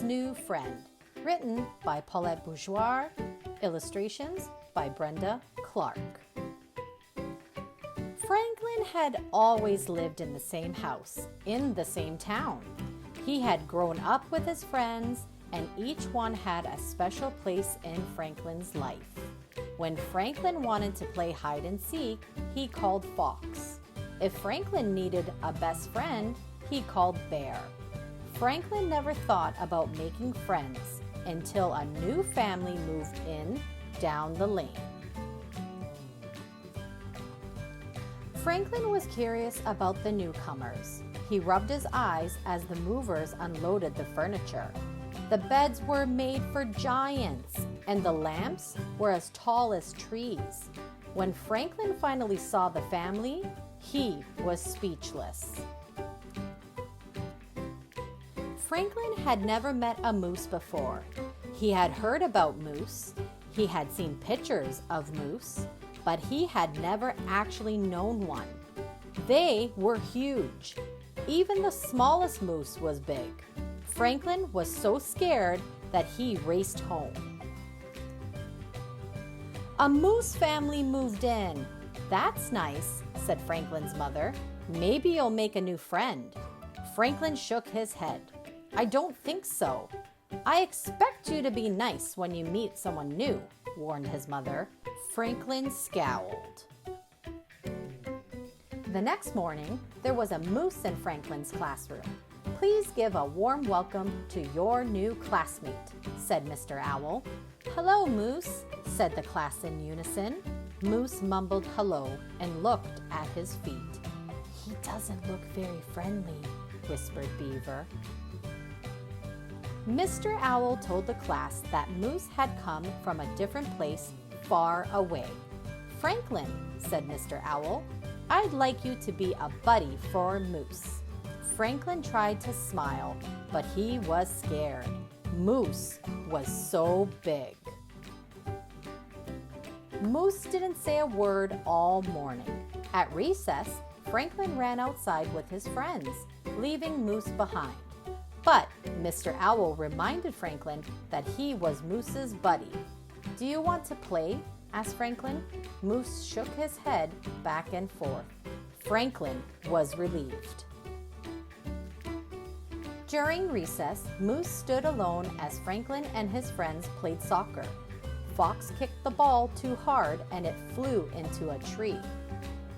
Franklin's New Friend, written by Paulette Bourgeois, illustrations by Brenda Clark. Franklin had always lived in the same house, in the same town. He had grown up with his friends, and each one had a special place in Franklin's life. When Franklin wanted to play hide and seek, he called Fox. If Franklin needed a best friend, he called Bear. Franklin never thought about making friends until a new family moved in down the lane. Franklin was curious about the newcomers. He rubbed his eyes as the movers unloaded the furniture. The beds were made for giants, and the lamps were as tall as trees. When Franklin finally saw the family, he was speechless. Franklin had never met a moose before. He had heard about moose. He had seen pictures of moose, but he had never actually known one. They were huge. Even the smallest moose was big. Franklin was so scared that he raced home. A moose family moved in. "That's nice," said Franklin's mother. "Maybe you'll make a new friend." Franklin shook his head. "I don't think so. I expect you to be nice when you meet someone new," warned his mother. Franklin scowled. The next morning, there was a moose in Franklin's classroom. "Please give a warm welcome to your new classmate," said Mr. Owl. "Hello, Moose," said the class in unison. Moose mumbled hello and looked at his feet. "He doesn't look very friendly," whispered Beaver. Mr. Owl told the class that Moose had come from a different place far away. "Franklin," said Mr. Owl, "I'd like you to be a buddy for Moose." Franklin tried to smile, but he was scared. Moose was so big. Moose didn't say a word all morning. At recess, Franklin ran outside with his friends, leaving Moose behind. But Mr. Owl reminded Franklin that he was Moose's buddy. "Do you want to play?" asked Franklin. Moose shook his head back and forth. Franklin was relieved. During recess, Moose stood alone as Franklin and his friends played soccer. Fox kicked the ball too hard and it flew into a tree.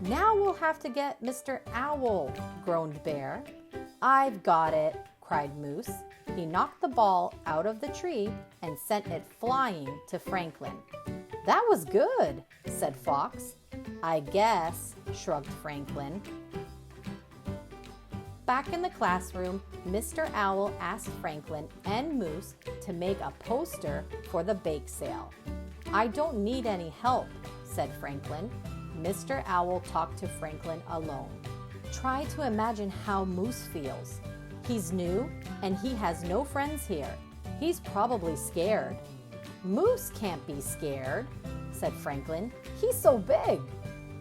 "Now we'll have to get Mr. Owl," groaned Bear. "I've got it," cried Moose. He knocked the ball out of the tree and sent it flying to Franklin. "That was good," said Fox. "I guess," shrugged Franklin. Back in the classroom, Mr. Owl asked Franklin and Moose to make a poster for the bake sale. "I don't need any help," said Franklin. Mr. Owl talked to Franklin alone. "Try to imagine how Moose feels. He's new and he has no friends here. He's probably scared." "Moose can't be scared," said Franklin. "He's so big."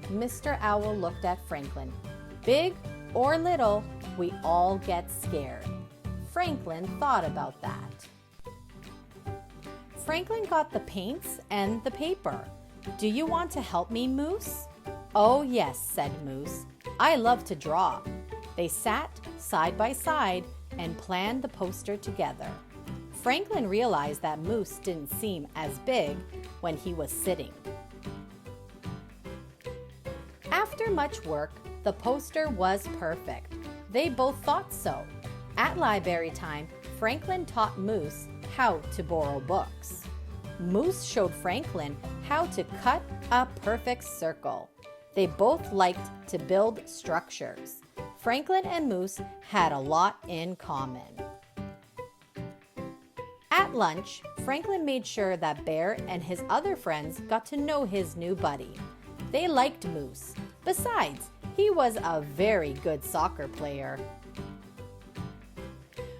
Mr. Owl looked at Franklin. "Big or little, we all get scared." Franklin thought about that. Franklin got the paints and the paper. "Do you want to help me, Moose?" "Oh, yes," said Moose. "I love to draw." They sat side by side and planned the poster together. Franklin realized that Moose didn't seem as big when he was sitting. After much work, the poster was perfect. They both thought so. At library time, Franklin taught Moose how to borrow books. Moose showed Franklin how to cut a perfect circle. They both liked to build structures. Franklin and Moose had a lot in common. At lunch, Franklin made sure that Bear and his other friends got to know his new buddy. They liked Moose. Besides, he was a very good soccer player.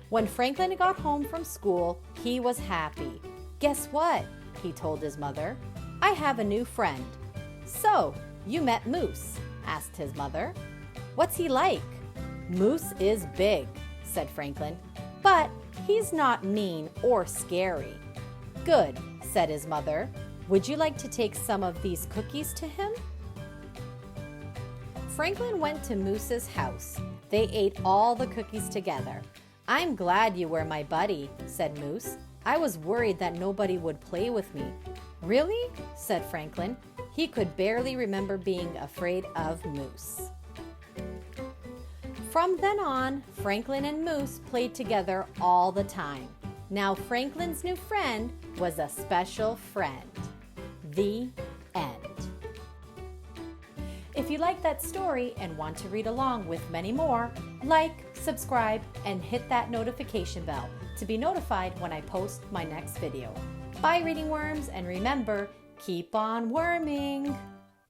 When Franklin got home from school, he was happy. "Guess what?" he told his mother. "I have a new friend." "So, you met Moose?" asked his mother. "What's he like?" "Moose is big," said Franklin, "but He's not mean or scary." "Good," said his mother. "Would you like to take some of these cookies to him?" Franklin went to Moose's house. They ate all the cookies together. "I'm glad you were my buddy," said Moose. "I was worried that nobody would play with me." "Really?" said Franklin. He could barely remember being afraid of Moose. From then on, Franklin and Moose played together all the time. Now Franklin's new friend was a special friend. The end. If you like that story and want to read along with many more, like, subscribe, and hit that notification bell to be notified when I post my next video. Bye, reading worms, and remember, keep on worming!